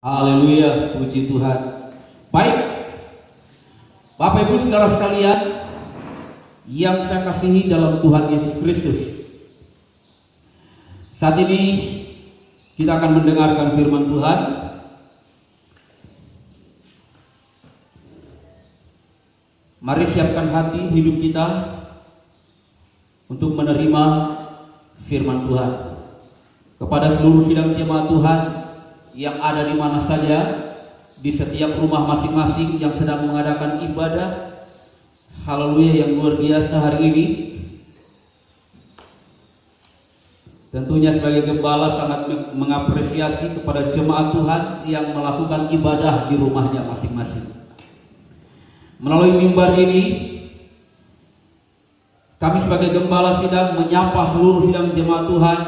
Haleluya, puji Tuhan. Baik, Bapak Ibu Saudara sekalian yang saya kasihi dalam Tuhan Yesus Kristus, saat ini kita akan mendengarkan firman Tuhan. Mari siapkan hati hidup kita untuk menerima firman Tuhan. Kepada seluruh sidang jemaat Tuhan yang ada di mana saja, di setiap rumah masing-masing yang sedang mengadakan ibadah, haleluya, yang luar biasa hari ini. Tentunya sebagai gembala sangat mengapresiasi kepada jemaat Tuhan yang melakukan ibadah di rumahnya masing-masing. Melalui mimbar ini, kami sebagai gembala sidang menyapa seluruh sidang jemaat Tuhan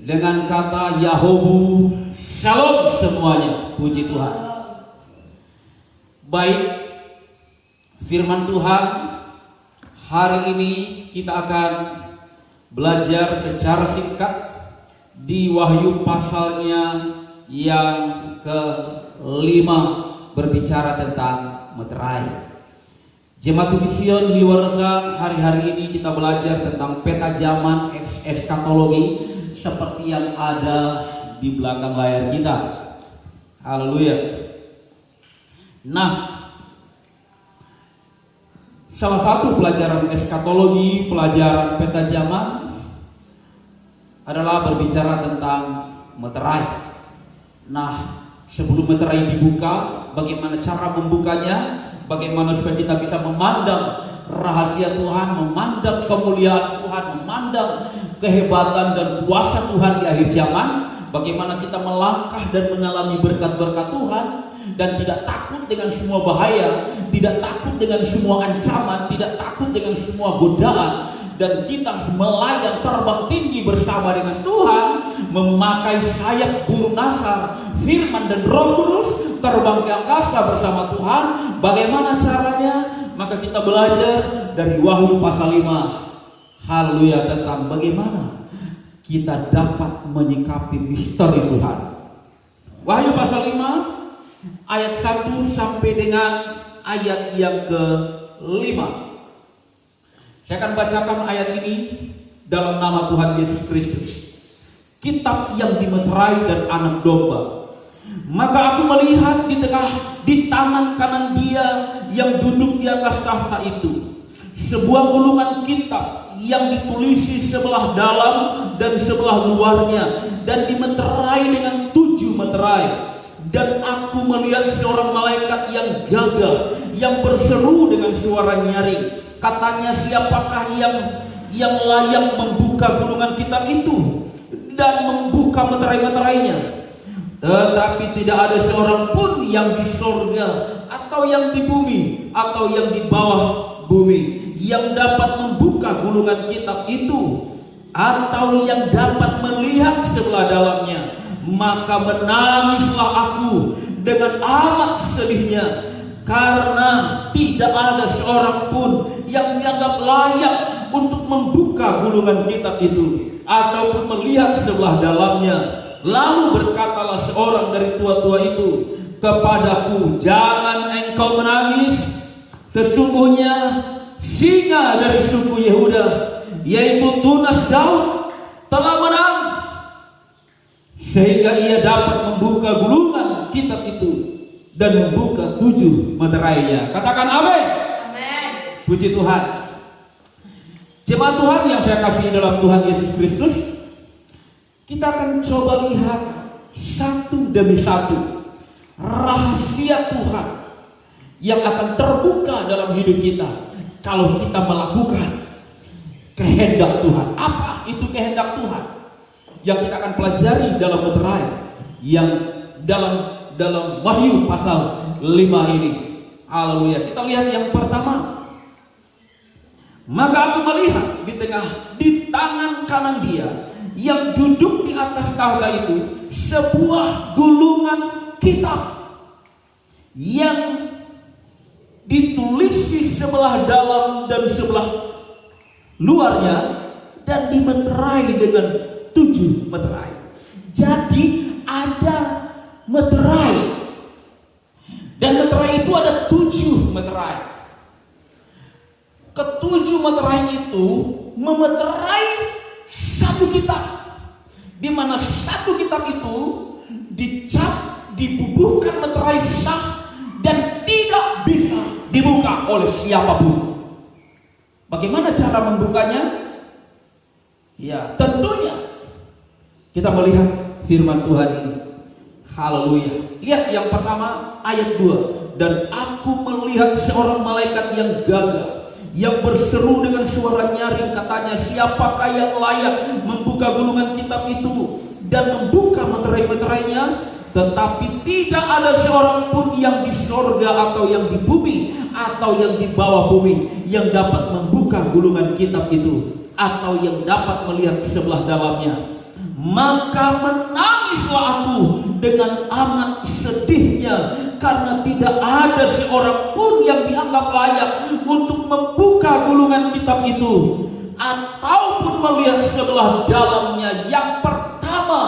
dengan kata Yahobu Shalom semuanya, puji Tuhan. Baik, firman Tuhan hari ini kita akan belajar secara singkat di Wahyu pasalnya yang ke-5, berbicara tentang meterai. Jemaat Bukit Sion di luar negeri, hari-hari ini kita belajar tentang peta zaman eskatologi seperti yang ada di belakang layar kita. Haleluya. Nah, salah satu pelajaran eskatologi, pelajaran peta zaman adalah berbicara tentang meterai. Nah, sebelum meterai dibuka, bagaimana cara membukanya? Bagaimana supaya kita bisa memandang rahasia Tuhan, memandang kemuliaan Tuhan, memandang kehebatan dan kuasa Tuhan di akhir zaman? Bagaimana kita melangkah dan mengalami berkat-berkat Tuhan dan tidak takut dengan semua bahaya, tidak takut dengan semua ancaman, tidak takut dengan semua godaan, dan kita melayang terbang tinggi bersama dengan Tuhan, memakai sayap burung nasar, firman dan Roh Kudus, terbang ke angkasa bersama Tuhan. Bagaimana caranya? Maka kita belajar dari Wahyu pasal 5. Haleluya, tentang bagaimana kita dapat menyikapi misteri Tuhan. Wahyu pasal 5 ayat 1 sampai dengan ayat yang ke-5. Saya akan bacakan ayat ini dalam nama Tuhan Yesus Kristus. Kitab yang dimeterai dan anak domba. Maka aku melihat di tangan kanan Dia yang duduk di atas tahta itu sebuah gulungan kitab yang ditulisi sebelah dalam dan sebelah luarnya, dan dimeterai dengan 7 meterai. Dan aku melihat seorang malaikat yang gagah yang berseru dengan suara nyaring. Katanya, siapakah yang layak membuka gulungan kitab itu dan membuka meterai-meterainya? Tetapi tidak ada seorang pun yang di sorga atau yang di bumi atau yang di bawah bumi yang dapat membuka gulungan kitab itu atau yang dapat melihat sebelah dalamnya. Maka menangislah aku dengan amat sedihnya, karena tidak ada seorang pun yang dianggap layak untuk membuka gulungan kitab itu ataupun melihat sebelah dalamnya. Lalu berkatalah seorang dari tua-tua itu kepadaku, jangan engkau menangis. Sesungguhnya singa dari suku Yehuda, yaitu tunas Daud, telah menang, sehingga ia dapat membuka gulungan kitab itu dan membuka 7 meterainya. Katakan amin. Amin. Puji Tuhan. Jemaat Tuhan yang saya kasihi dalam Tuhan Yesus Kristus, kita akan coba lihat satu demi satu rahasia Tuhan yang akan terbuka dalam hidup kita kalau kita melakukan kehendak Tuhan. Apa itu kehendak Tuhan yang kita akan pelajari dalam meterai yang dalam Wahyu pasal 5 ini? Haleluya. Kita lihat yang pertama. Maka aku melihat di tangan kanan Dia yang duduk di atas tahta itu sebuah gulungan kitab yang ditulisi sebelah dalam dan sebelah luarnya dan dimeterai dengan 7 meterai. Jadi ada meterai, dan meterai itu ada 7 meterai. Ketujuh meterai itu memeterai satu kitab, di mana satu kitab itu dicap, dibubuhkan meterai sah dan tidak bisa dibuka oleh siapapun. Bagaimana cara membukanya? Ya, tentunya kita melihat firman Tuhan ini. Haleluya. Lihat yang pertama ayat 2. Dan aku melihat seorang malaikat yang gagah, yang berseru dengan suara nyaring, katanya, siapakah yang layak membuka gulungan kitab itu dan membuka meterai-meterainya? Tetapi tidak ada seorang pun yang di sorga atau yang di bumi atau yang di bawah bumi yang dapat membuka gulungan kitab itu atau yang dapat melihat sebelah dalamnya. Maka menangislah aku dengan amat sedihnya, karena tidak ada seorang pun yang dianggap layak untuk membuka gulungan kitab itu ataupun melihat sebelah dalamnya. Yang pertama,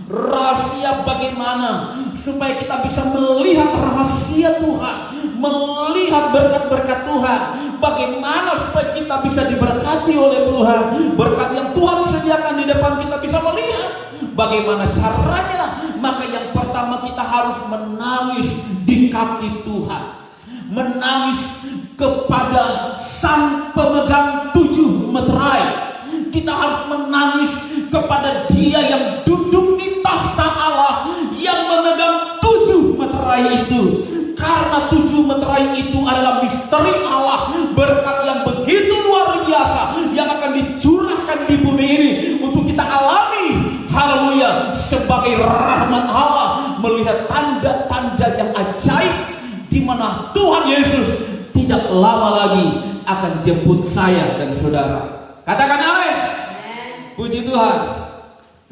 rahasia bagaimana supaya kita bisa melihat rahasia Tuhan, melihat berkat-berkat Tuhan. Bagaimana supaya kita bisa diberkati oleh Tuhan, berkat yang Tuhan sediakan di depan kita bisa melihat. Bagaimana caranya? Maka yang pertama kita harus menangis di kaki Tuhan, menangis kepada Sang Pemegang 7 meterai. Kita harus menangis kepada Dia yang duduk di tahta Allah, yang memegang 7 meterai itu. Karena 7 meterai itu adalah misteri Allah, berkat yang begitu luar biasa yang akan dicurahkan di bumi ini untuk kita alami. Haleluya, sebagai rahmat Allah, melihat tanda-tanda yang ajaib, di mana Tuhan Yesus tidak lama lagi akan jemput saya dan saudara. Katakan amin. Puji Tuhan.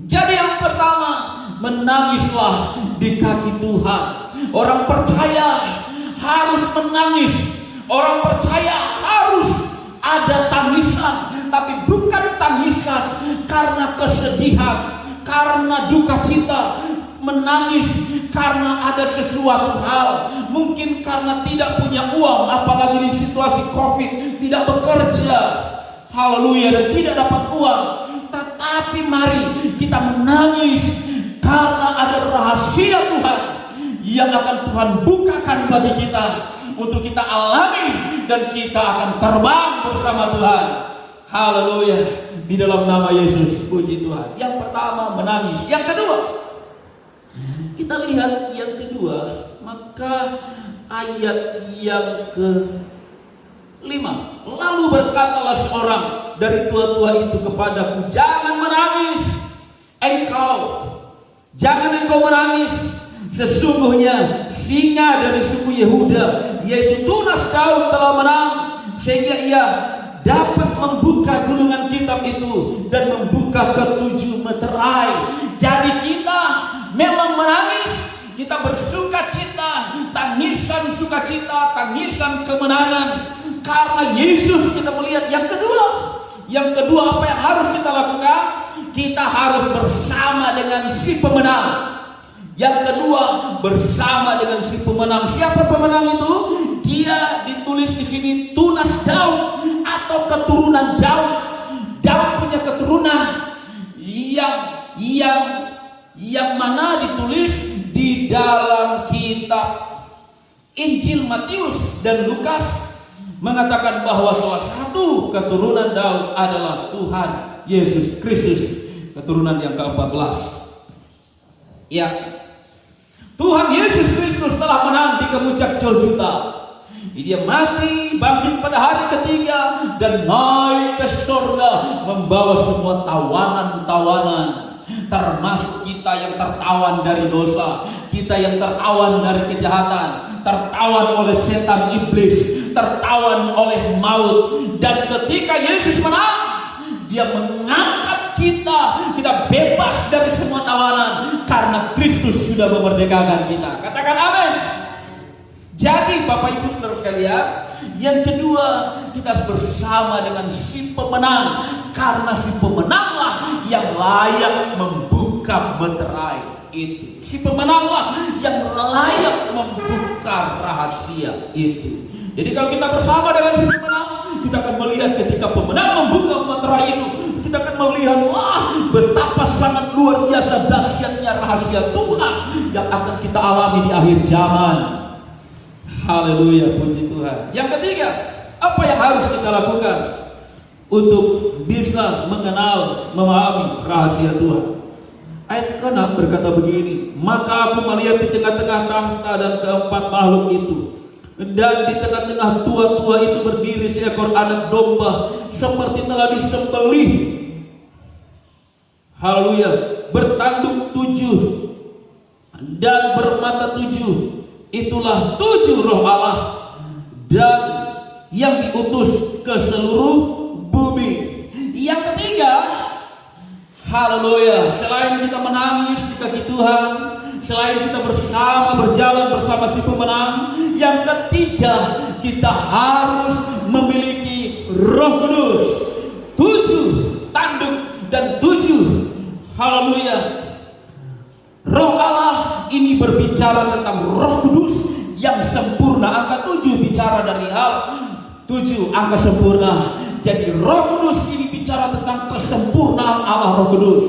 Jadi yang pertama, menangislah di kaki Tuhan. Orang percaya harus menangis. Orang percaya harus ada tangisan, tapi bukan tangisan karena kesedihan, karena duka cita. Menangis karena ada sesuatu hal, mungkin karena tidak punya uang, apalagi di situasi COVID, tidak bekerja, haleluya, dan tidak dapat uang. Tetapi mari kita menangis karena ada rahasia Tuhan yang akan Tuhan bukakan bagi kita untuk kita alami, dan kita akan terbang bersama Tuhan. Haleluya, di dalam nama Yesus. Puji Tuhan. Yang pertama, menangis. Yang kedua, kita lihat yang kedua, maka ayat yang ke-5. Lalu berkatalah seorang dari tua-tua itu kepadaku, jangan menangis jangan engkau menangis. Sesungguhnya singa dari suku Yehuda, yaitu tunas Daud, telah menang, sehingga ia dapat membuka gulungan kitab itu dan membuka ke-7 meterai. Jadi kita memang menangis, kita bersuka cita, tangisan sukacita, tangisan kemenangan, karena Yesus. Kita melihat yang kedua apa yang harus kita lakukan? Kita harus bersama dengan si pemenang. Yang kedua, bersama dengan si pemenang. Siapa pemenang itu? Dia ditulis di sini tunas Daud atau keturunan Daud. Daud punya keturunan yang mana ditulis di dalam kitab Injil Matius dan Lukas, mengatakan bahwa salah satu keturunan Daud adalah Tuhan Yesus Kristus, keturunan yang ke-14. Ya, Tuhan Yesus Kristus telah menang di kemuncak Golgota. Dia mati, bangkit pada hari ketiga, dan naik ke surga, membawa semua tawanan-tawanan, termasuk kita yang tertawan dari dosa, kita yang tertawan dari kejahatan, tertawan oleh setan iblis, tertawan oleh maut. Dan ketika Yesus menang, Dia mengangkat kita bebas dari semua tawanan, karena Kristus sudah memerdekakan kita. Katakan amin. Jadi Bapak Ibu Saudara sekalian, sekalian. Yang kedua, kita harus bersama dengan si pemenang, karena si pemenanglah yang layak membuka meterai itu. Si pemenanglah yang layak membuka rahasia itu. Jadi kalau kita bersama dengan si pemenang, kita akan melihat ketika pemenang membuka meterai itu, kita akan melihat, wah, betapa sangat luar biasa dahsyatnya rahasia Tuhan yang akan kita alami di akhir zaman. Haleluya, puji Tuhan. Yang ketiga, apa yang harus kita lakukan untuk bisa mengenal, memahami rahasia Tuhan? Ayat ke-6 berkata begini, maka aku melihat di tengah-tengah tahta dan keempat makhluk itu, dan di tengah-tengah tua-tua itu berdiri seekor anak domba seperti telah disembelih. Haleluya, bertanduk 7 dan bermata 7. Itulah 7 roh Allah dan yang diutus ke seluruh bumi. Yang ketiga, haleluya, selain kita menangis di kaki Tuhan, selain kita berjalan bersama si pemenang, yang ketiga, kita harus memiliki Roh Kudus. 7 tanduk dan 7, haleluya. Roh Allah ini berbicara tentang Roh Kudus yang sempurna. Angka 7 bicara dari hal 7, angka sempurna. Jadi Roh Kudus ini bicara tentang kesempurnaan Allah Roh Kudus.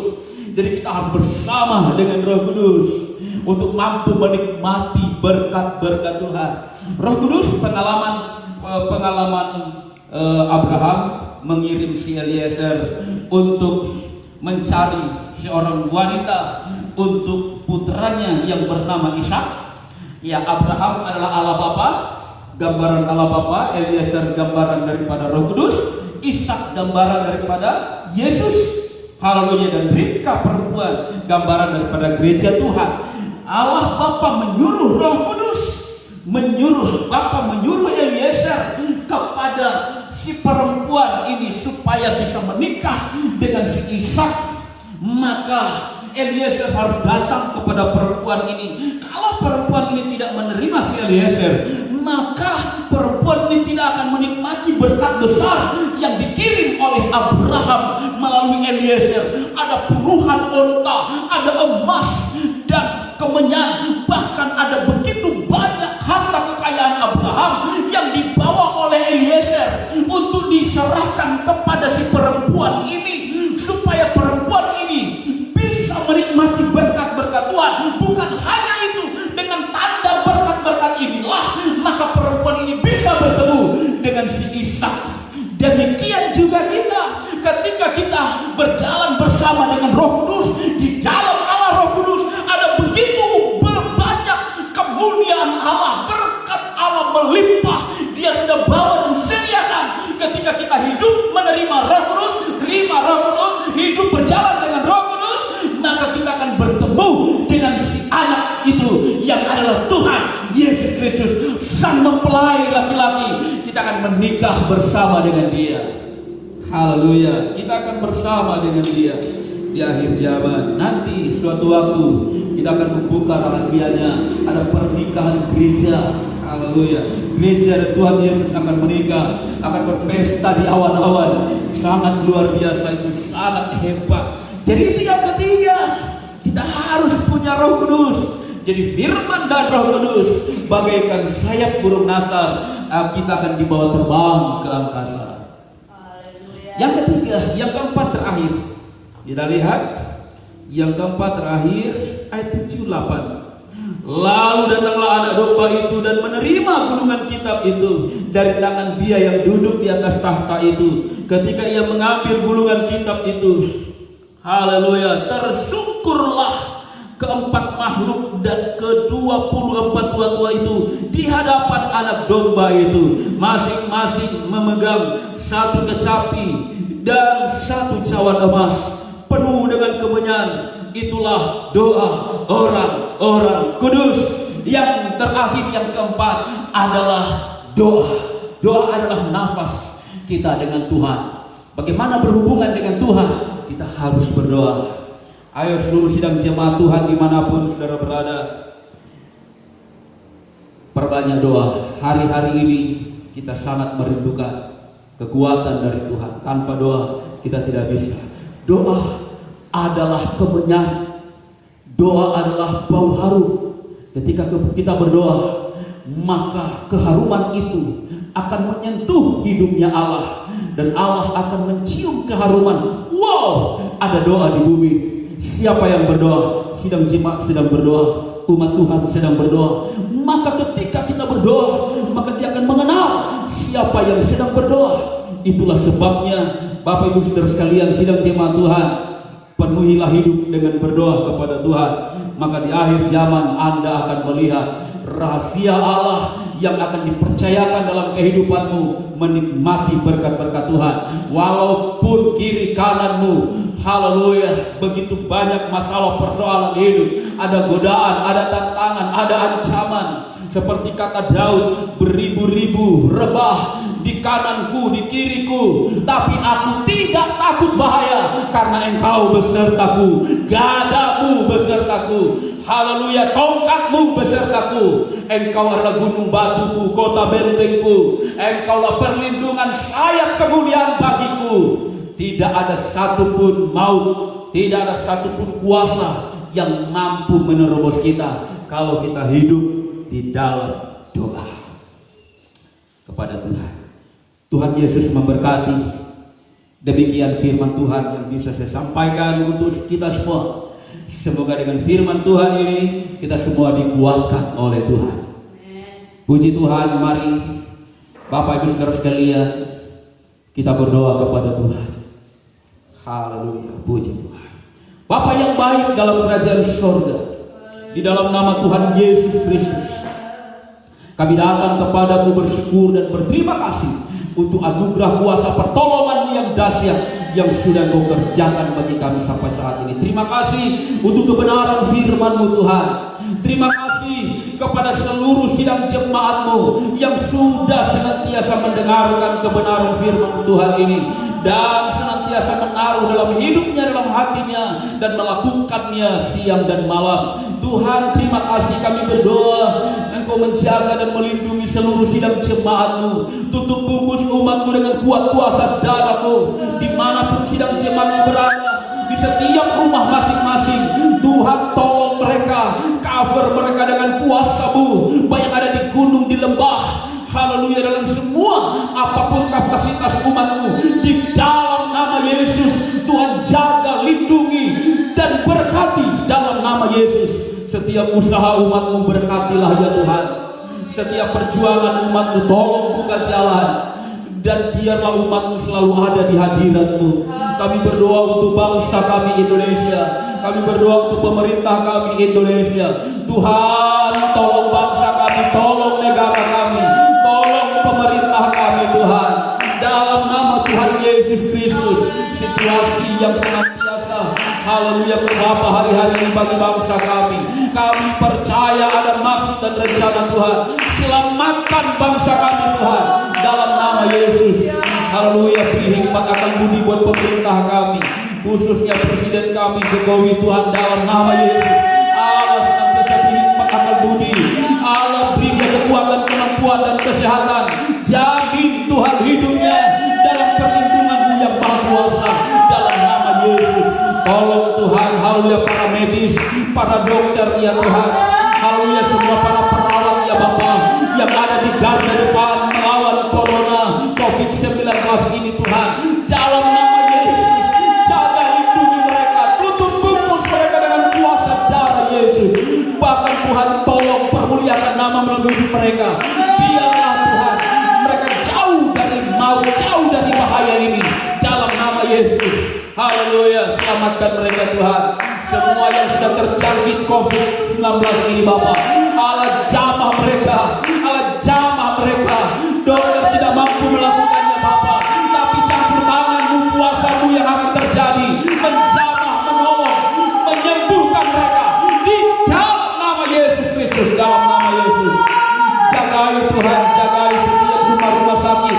Jadi kita harus bersama dengan Roh Kudus untuk mampu menikmati berkat-berkat Tuhan. Roh Kudus, pengalaman Abraham mengirim si Eliezer untuk mencari seorang wanita untuk putranya yang bernama Ishak. Ya, Abraham adalah Allah Bapa, gambaran Allah Bapa. Eliezer gambaran daripada Roh Kudus. Ishak gambaran daripada Yesus. Haleluya. Dan Ribka perempuan gambaran daripada gereja Tuhan. Allah Bapa menyuruh Roh Kudus, menyuruh Eliezer kepada si perempuan ini supaya bisa menikah dengan si Ishak. Maka Eliezer harus datang kepada perempuan ini. Kalau perempuan ini tidak menerima si Eliezer, maka perempuan ini tidak akan menikmati berkat besar yang dikirim oleh Abraham melalui Eliezer. Ada puluhan onta, ada emas dan kemenyan, bahkan ada begitu banyak harta kekayaan Abraham yang dibawa oleh Eliezer untuk diserahkan kepada si perempuan ini, supaya perempuan ini bisa menikmati berkat-berkat Tuhan. Bukan hanya itu, dengan tanda berkat-berkat inilah maka perempuan ini bisa bertemu dengan si Ishak. Demikian juga kita, ketika kita berjalan bersama dengan Roh Kudus, di dalam Allah Roh Kudus ada begitu banyak kemuliaan Allah, berkat Allah melimpah. Dia sudah bawa dan sediakan. Ketika kita hidup menerima Roh Kudus, terima Roh Kudus, hidup berjalan dengan Roh Kudus, maka kita akan bertemu dengan si anak itu yang adalah Tuhan Yesus Kristus, sang mempelai laki-laki. Kita akan menikah bersama dengan dia. Haleluya. Kita akan bersama dengan dia di akhir zaman. Nanti suatu waktu kita akan membuka rahasianya. Ada pernikahan gereja. Haleluya. Gereja dan Tuhan Yesus akan menikah, akan berpesta di awan-awan. Sangat luar biasa, itu sangat hebat. Jadi itu yang ketiga, kita harus punya Roh Kudus. Jadi firman dan Roh Kudus bagaikan sayap burung nasar, kita akan dibawa terbang ke angkasa. Yang ketiga, yang keempat terakhir, kita lihat yang keempat terakhir, ayat 7-8. Lalu datanglah anak domba itu dan menerima gulungan kitab itu dari tangan dia yang duduk di atas tahta itu. Ketika ia mengambil gulungan kitab itu, haleluya, tersungkurlah keempat makhluk dan ke-24 tua-tua itu di hadapan anak domba itu, masing-masing memegang satu kecapi dan satu cawan emas penuh dengan kemenyan. Itulah doa orang-orang kudus. Yang terakhir, yang keempat adalah doa. Doa adalah nafas kita dengan Tuhan. Bagaimana berhubungan dengan Tuhan? Kita harus berdoa. Ayo seluruh sidang jemaat Tuhan dimanapun saudara berada, perbanyak doa. Hari-hari ini kita sangat merindukan kekuatan dari Tuhan. Tanpa doa kita tidak bisa. Doa adalah kemenyan. Doa adalah bau harum. Ketika kita berdoa, maka keharuman itu akan menyentuh hidupnya Allah, dan Allah akan mencium keharuman. Wow, ada doa di bumi. Siapa yang berdoa? Sidang jemaat sedang berdoa, umat Tuhan sedang berdoa. Maka ketika kita berdoa, maka dia akan mengenal siapa yang sedang berdoa. Itulah sebabnya Bapak Ibu Saudara sekalian, sidang jemaat Tuhan, penuhilah hidup dengan berdoa kepada Tuhan. Maka di akhir zaman Anda akan melihat rahasia Allah yang akan dipercayakan dalam kehidupanmu, menikmati berkat-berkat Tuhan. Walaupun kiri kananmu, haleluya, begitu banyak masalah persoalan hidup, ada godaan, ada tantangan, ada ancaman. Seperti kata Daud, beribu-ribu rebah di kananku, di kiriku, tapi aku tidak takut bahaya, karena Engkau besertaku, gadamu besertaku, haleluya, tongkatmu besertaku. Engkau adalah gunung batuku, kota bentengku. Engkaulah perlindungan sayap kemuliaan bagiku. Tidak ada satupun maut, tidak ada satupun kuasa yang mampu menerobos kita kalau kita hidup di dalam doa kepada Tuhan. Tuhan Yesus memberkati. Demikian firman Tuhan yang bisa saya sampaikan untuk kita semua. Semoga dengan firman Tuhan ini kita semua dikuatkan oleh Tuhan. Puji Tuhan. Mari Bapak Ibu Saudara sekalian, kita berdoa kepada Tuhan. Haleluya, puji Tuhan. Bapa yang baik dalam kerajaan surga, di dalam nama Tuhan Yesus Kristus, kami datang kepadamu bersyukur dan berterima kasih untuk anugerah kuasa pertolongan yang dahsyat yang sudah Kau kerjakan bagi kami sampai saat ini. Terima kasih untuk kebenaran firman-Mu Tuhan. Terima kasih kepada seluruh sidang jemaat-Mu yang sudah senantiasa mendengarkan kebenaran firman Tuhan ini, dan senantiasa menaruh dalam hidupnya, dalam hatinya, dan melakukannya siang dan malam. Tuhan, terima kasih. Kami berdoa Engkau menjaga dan melindungi seluruh sidang jemaat-Mu. Tutup bungkus umat-Mu dengan kuat kuasa darah-Mu, dimanapun sidang jemaat-Mu berada, di setiap rumah masing-masing. Tuhan, tolong mereka, cover mereka dengan kuasa-Mu, baik ada di gunung, di lembah, haleluya, dalam semua apapun kapasitas umat-Mu, di dalam nama Yesus. Tuhan, jaga, lindungi, dan berkati dalam nama Yesus. Setiap usaha umat-Mu berkatilah ya Tuhan. Setiap perjuangan umat-Mu tolong buka jalan, dan biarlah umat-Mu selalu ada di hadirat-Mu. Kami berdoa untuk bangsa kami Indonesia. Kami berdoa untuk pemerintah kami Indonesia. Tuhan, tolong bangsa kami, tolong negara kami, tolong pemerintah kami Tuhan. Dalam nama Tuhan Yesus Kristus, situasi yang senantiasa, haleluya, berapa hari-hari ini bagi bangsa kami, kami percaya ada maksud dan rencana Tuhan. Selamatkan bangsa kami Tuhan, dalam nama Yesus. Haleluya, beri hikmat akan budi buat pemerintah kami, khususnya Presiden kami Jokowi Tuhan, dalam nama Yesus. Allah senantiasa beri hikmat akan budi. Allah beri dia kekuatan, kemampuan, dan kesehatan. Jamin Tuhan hidupnya dalam perlindungan-Mu yang maha kuasa, dalam nama Yesus. Tolong Tuhan, haleluya, para medis, para dokter ya Tuhan, haleluya, semua para perawat ya Bapa, yang ada di garda depan melawan corona COVID-19 ini Tuhan, dalam nama Yesus. Jaga, lindungi mereka, tutup bungkus mereka dengan kuasa darah Yesus. Bahkan Tuhan, tolong permuliakan nama melalui hidup mereka. Biarlah Tuhan mereka jauh dari maut, jauh dari bahaya ini, dalam nama Yesus. Haleluya, selamatkan mereka Tuhan. Semua yang sudah terjangkit COVID-19 ini Bapa, Allah jamah mereka, Allah jamah mereka. Dokter tidak mampu melakukannya Bapa, tapi campur tangan-Mu, kuasa-Mu yang akan terjadi, menjamah, menolong, menyembuhkan mereka, di dalam nama Yesus Kristus, dalam nama Yesus. Jagai Tuhan, jagai setiap rumah-rumah sakit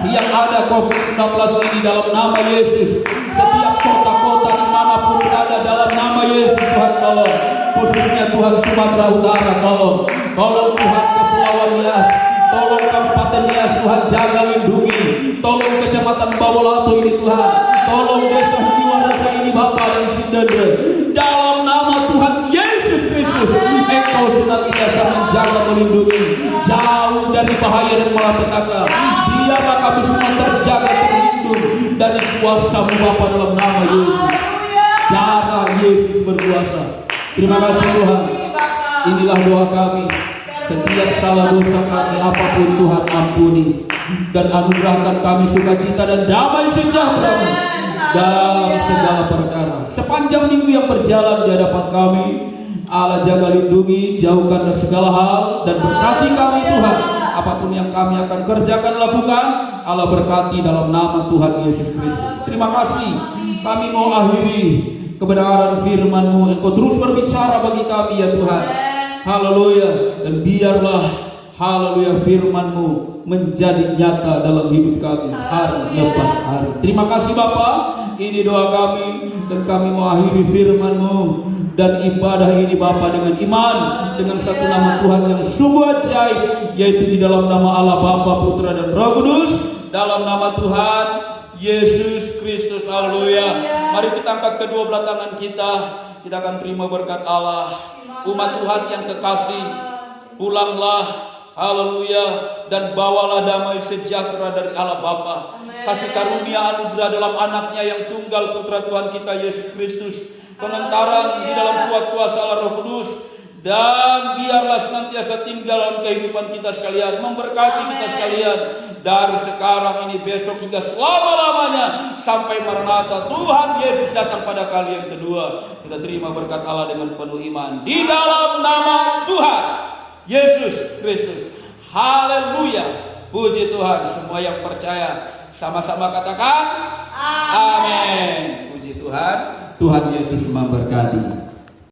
yang ada COVID-19 ini, dalam nama Yesus. Setiap kota-kota dimanapun berada, dalam nama Yesus Tuhan, tolong. Khususnya Tuhan Sumatera Utara, tolong. Tolong Tuhan Kepulauan Kepulauan Nias, tolong Kabupaten Nias Tuhan, jaga lindungi. Tolong Kecamatan Bawolato ini Tuhan, tolong desa Hiwarata ini Bapak dan Sindandra. Dalam nama Tuhan Yesus Kristus, Engkau senantiasa menjaga melindungi, jauh dari bahaya dan malapetaka. Biarlah kami semua terjaga terlindung dari kuasa-Mu Bapa dalam nama Yesus. Darah Yesus berkuasa. Terima kasih Tuhan. Inilah doa kami. Setiap salah dosa kami apapun Tuhan ampuni, dan anugerahkan kami sukacita dan damai sejahtera dalam segala perkara. Sepanjang minggu yang berjalan di hadapan kami, Allah jaga lindungi, jauhkan dari segala hal, dan berkati kami Tuhan. Apapun yang kami akan kerjakan lakukan, Allah berkati dalam nama Tuhan Yesus Kristus. Terima kasih. Kami mau akhiri kebenaran firman-Mu. Engkau terus berbicara bagi kami ya Tuhan. Haleluya. Dan biarlah haleluya firman-Mu menjadi nyata dalam hidup kami hari lepas hari. Terima kasih Bapa. Ini doa kami, dan kami mau akhiri firman-Mu dan ibadah ini Bapa dengan iman, dengan satu nama Tuhan yang sungguh ajaib, yaitu di dalam nama Allah Bapa, Putra dan Roh Kudus, dalam nama Tuhan Yesus Kristus. Haleluya. Mari kita angkat kedua belah tangan kita. Kita akan terima berkat Allah. Umat Tuhan yang kekasih, pulanglah, haleluya, dan bawalah damai sejahtera dari Allah Bapa. Kasih karunia anugerah dalam anaknya yang tunggal, Putra Tuhan kita Yesus Kristus, pengentaran di dalam kuat kuasa Allah Roh Kudus, dan biarlah senantiasa tinggal dalam kehidupan kita sekalian, memberkati kita sekalian dari sekarang ini, besok hingga selama-lamanya sampai Maranatha Tuhan Yesus datang pada kali yang kedua. Kita terima berkat Allah dengan penuh iman di dalam nama Tuhan Yesus Kristus. Haleluya. Puji Tuhan. Semua yang percaya sama-sama katakan amin. Puji Tuhan. Tuhan Yesus memberkati.